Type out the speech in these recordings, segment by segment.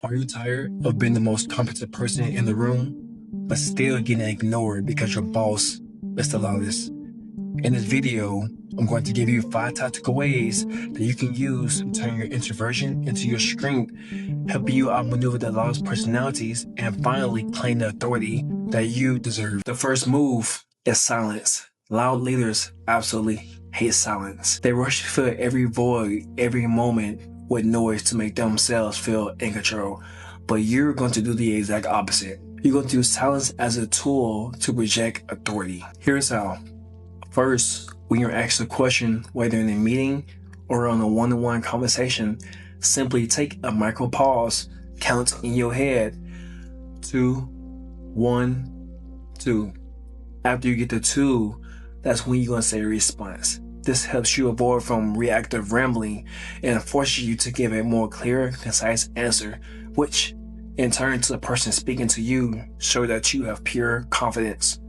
Are you tired of being the most competent person in the room, but still getting ignored because your boss is the loudest? In this video, I'm going to give you 5 tactical ways that you can use to turn your introversion into your strength, helping you outmaneuver the loudest personalities, and finally claim the authority that you deserve. The first move is silence. Loud leaders absolutely hate silence. They rush to fill every void, every moment with noise to make themselves feel in control. But you're going to do the exact opposite. You're going to use silence as a tool to project authority. Here's how. First, when you're asked a question, whether in a meeting or on a one-on-one conversation, simply take a micro pause, count in your head 2, 1, 2. After you get to 2, that's when you're going to say a response. This helps you avoid from reactive rambling and forces you to give a more clear, concise answer, which in turn to the person speaking to you show that you have pure confidence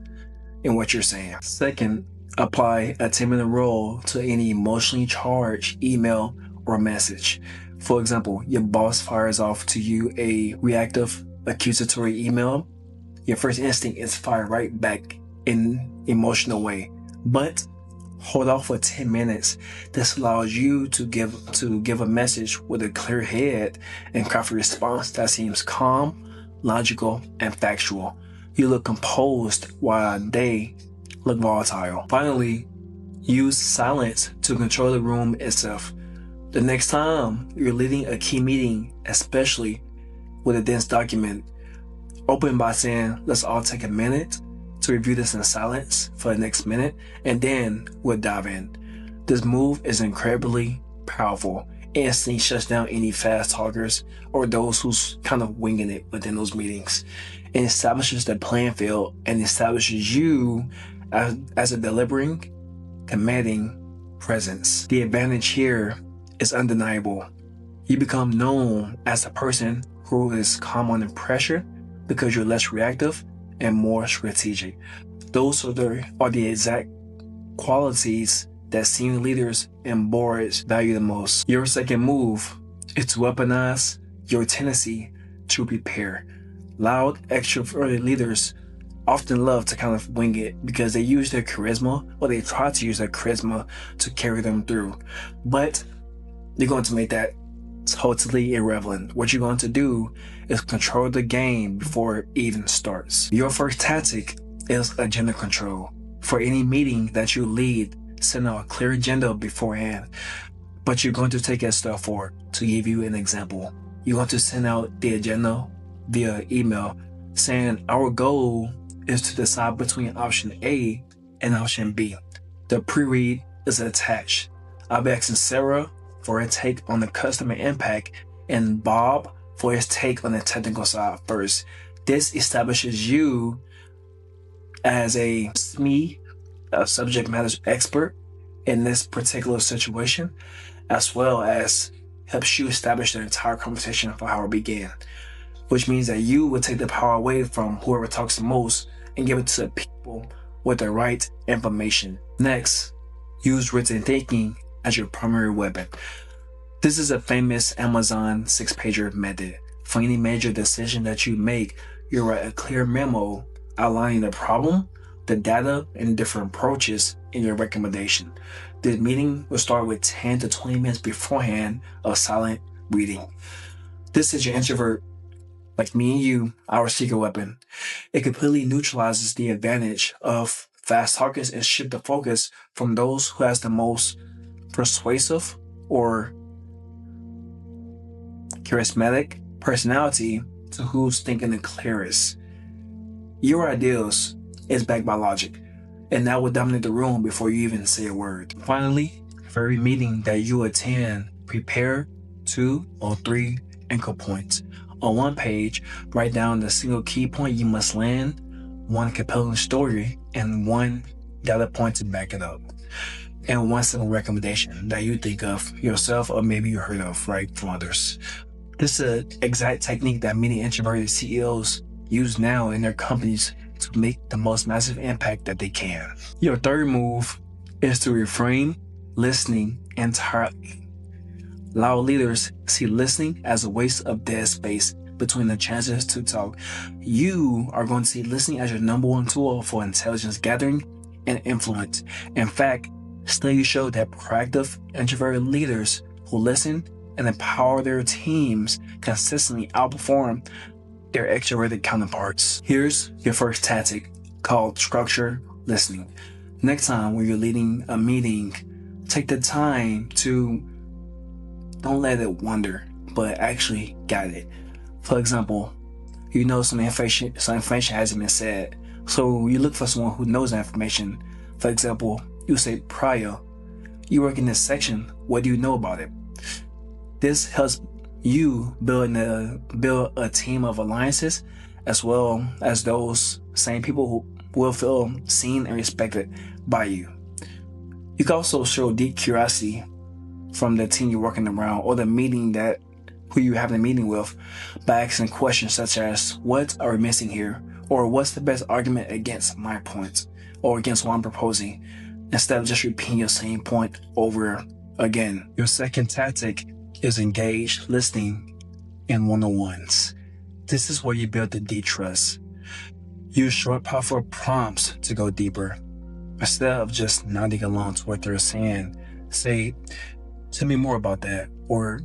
in what you're saying. Second, apply a 10-minute rule to any emotionally charged email or message. For example, your boss fires off to you a reactive, accusatory email. Your first instinct is fire right back in emotional way. But hold off for 10 minutes. This allows you to give a message with a clear head and craft a response that seems calm, logical, and factual. You look composed while they look volatile. Finally, use silence to control the room itself. The next time you're leading a key meeting, especially with a dense document, open by saying, let's all take a minute to review this in silence for the next minute, and then we'll dive in. This move is incredibly powerful. It instantly shuts down any fast talkers or those who's kind of winging it within those meetings. It establishes the playing field and establishes you as a delivering, commanding presence. The advantage here is undeniable. You become known as a person who is calm under pressure because you're less reactive and more strategic. Those are the exact qualities that senior leaders and boards value the most. Your second move is to weaponize your tendency to prepare. Loud, extroverted leaders often love to kind of wing it because they use their charisma, or they try to use their charisma to carry them through. But you're going to make that totally irrelevant. What you're going to do is control the game before it even starts. Your first tactic is agenda control. For any meeting that you lead, send out a clear agenda beforehand. But you're going to take a step forward. To give you an example, you're going to send out the agenda via email saying our goal is to decide between option A and option B. The pre-read is attached. I'll be asking Sarah for a take on the customer impact and Bob for his take on the technical side first. This establishes you as a SME, a subject matter expert in this particular situation, as well as helps you establish the entire conversation for how it began, which means that you will take the power away from whoever talks the most and give it to the people with the right information. Next, use written thinking as your primary weapon. This is a famous Amazon 6-pager method. For any major decision that you make, you write a clear memo outlining the problem, the data, and different approaches in your recommendation. This meeting will start with 10 to 20 minutes beforehand of silent reading. This is your introvert, like me and you, our secret weapon. It completely neutralizes the advantage of fast talkers and shift the focus from those who has the most persuasive or charismatic personality to who's thinking the clearest. Your ideals is backed by logic, and that will dominate the room before you even say a word. Finally, for every meeting that you attend, prepare 2 or 3 anchor points. On one page, write down the single key point you must land, 1 compelling story, and 1 data point to back it up. And 1 simple recommendation that you think of yourself or maybe you heard of, right, from others. This is an exact technique that many introverted CEOs use now in their companies to make the most massive impact that they can. Your third move is to reframe listening entirely. Loud leaders see listening as a waste of dead space between the chances to talk. You are going to see listening as your number one tool for intelligence gathering and influence. In fact, studies show that proactive, introverted leaders who listen and empower their teams consistently outperform their extroverted counterparts. Here's your first tactic called structure listening. Next time when you're leading a meeting, take the time to don't let it wander, but actually guide it. For example, you know some information hasn't been said, so you look for someone who knows that information. For example, you say, Priya, you work in this section, what do you know about it? This helps you build a team of alliances, as well as those same people who will feel seen and respected by you. You can also show deep curiosity from the team you're working around or the meeting who you have the meeting with by asking questions such as, what are we missing here? Or what's the best argument against my point or against what I'm proposing, instead of just repeating your same point over again. Your second tactic is engaged listening in one-on-ones. This is where you build the deep trust. Use short, powerful prompts to go deeper. Instead of just nodding along to what they're saying, say, tell me more about that, or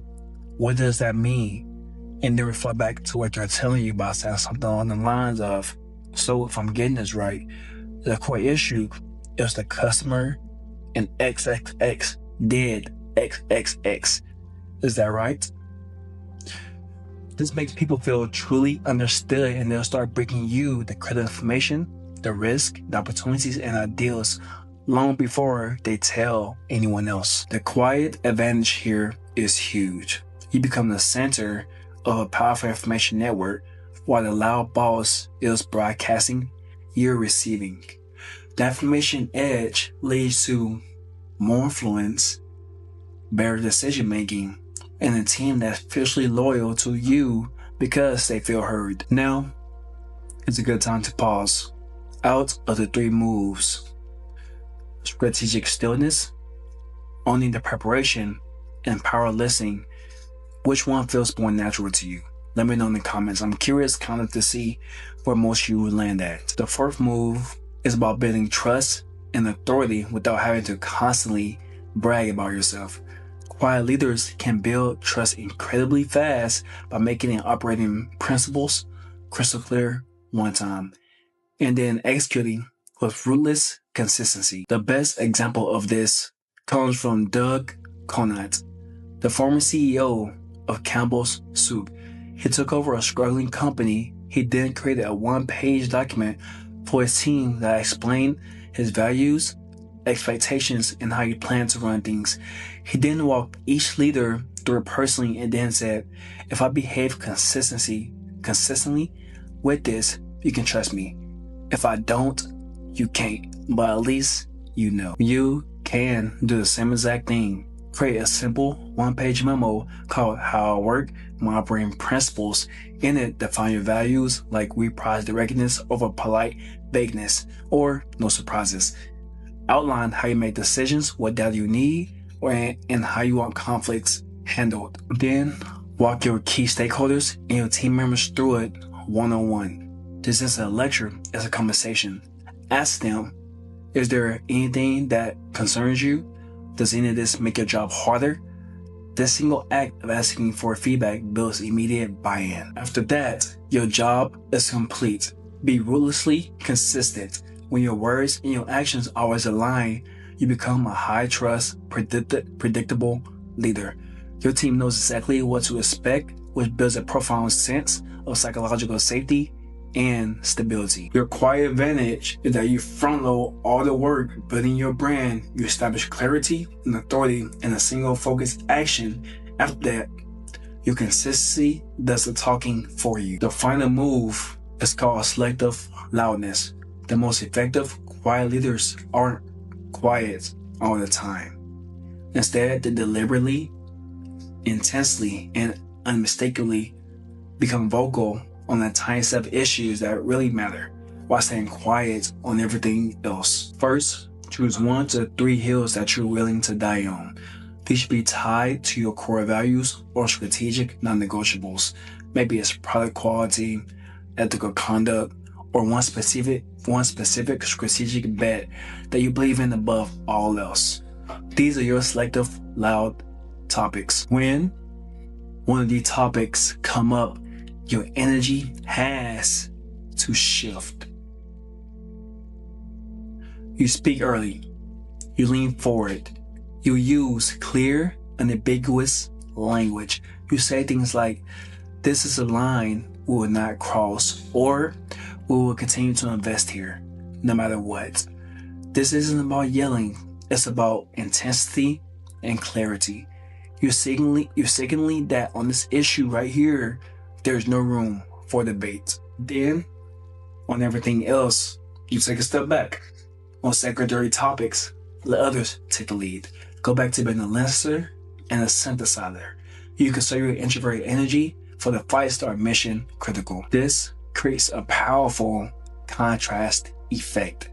what does that mean? And then reflect back to what they're telling you by saying something along the lines of, so if I'm getting this right, the core issue is the customer and XXX did XXX. Is that right? This makes people feel truly understood, and they'll start bringing you the critical information, the risk, the opportunities, and ideas long before they tell anyone else. The quiet advantage here is huge. You become the center of a powerful information network, while the loud boss is broadcasting, you're receiving. The information edge leads to more influence, better decision making, and a team that's fiercely loyal to you because they feel heard. Now, it's a good time to pause. Out of the 3 moves, strategic stillness, owning the preparation, and power listening, which one feels more natural to you? Let me know in the comments. I'm curious kind of to see where most of you would land at. The 4th move is about building trust and authority without having to constantly brag about yourself. Quiet leaders can build trust incredibly fast by making and operating principles crystal clear one time, and then executing with ruthless consistency. The best example of this comes from Doug Conant, the former CEO of Campbell's Soup. He took over a struggling company. He then created a 1-page document for his team that explained his values, expectations, and how he planned to run things. He then walked each leader through it personally and then said, if I behave consistently with this, you can trust me. If I don't, you can't, but at least you know. You can do the same exact thing. Create a simple 1-page memo called How I Work, My Operating Principles. In it, define your values, like we prize directness over polite vagueness, or no surprises. Outline how you make decisions, what data you need, and how you want conflicts handled. Then walk your key stakeholders and your team members through it one-on-one. This isn't a lecture, it's a conversation. Ask them, is there anything that concerns you? Does any of this make your job harder? This single act of asking for feedback builds immediate buy-in. After that, your job is complete. Be ruthlessly consistent. When your words and your actions always align, you become a high-trust, predictable leader. Your team knows exactly what to expect, which builds a profound sense of psychological safety and stability. Your quiet advantage is that you front-load all the work building your brand. You establish clarity and authority in a single focused action. After that, your consistency does the talking for you. The final move is called selective loudness. The most effective quiet leaders aren't quiet all the time. Instead, they deliberately, intensely, and unmistakably become vocal on the tiny set of issues that really matter, while staying quiet on everything else. First, choose 1 to 3 hills that you're willing to die on. These should be tied to your core values or strategic non-negotiables. Maybe it's product quality, ethical conduct, or one specific strategic bet that you believe in above all else. These are your selective loud topics. When one of these topics come up, your energy has to shift. You speak early. You lean forward. You use clear, unambiguous language. You say things like, "This is a line we will not cross," or "We will continue to invest here, no matter what." This isn't about yelling. It's about intensity and clarity. You're signaling that on this issue right here, there's no room for debate. Then, on everything else, you take a step back. On secondary topics, let others take the lead. Go back to being a listener and a synthesizer. You consider your introverted energy for the 5-star mission critical. This creates a powerful contrast effect.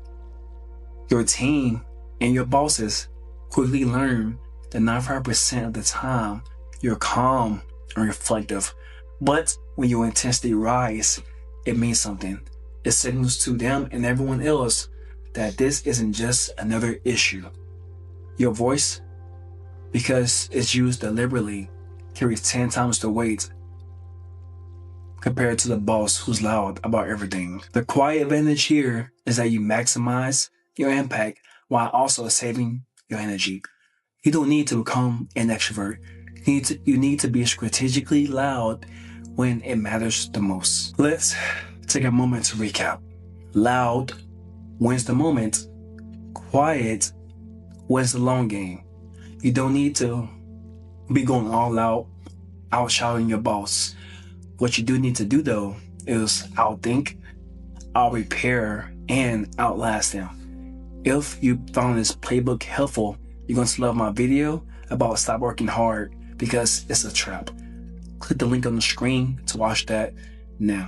Your team and your bosses quickly learn that 95% of the time you're calm and reflective. But when your intensity rises, it means something. It signals to them and everyone else that this isn't just another issue. Your voice, because it's used deliberately, carries 10 times the weight compared to the boss who's loud about everything. The quiet advantage here is that you maximize your impact while also saving your energy. You don't need to become an extrovert. You need to be strategically loud when it matters the most. Let's take a moment to recap. Loud wins the moment. Quiet wins the long game. You don't need to be going all out shouting your boss. What you do need to do though is outthink, out-repair, and outlast them. If you found this playbook helpful, you're going to love my video about stop working hard because it's a trap. Click the link on the screen to watch that now.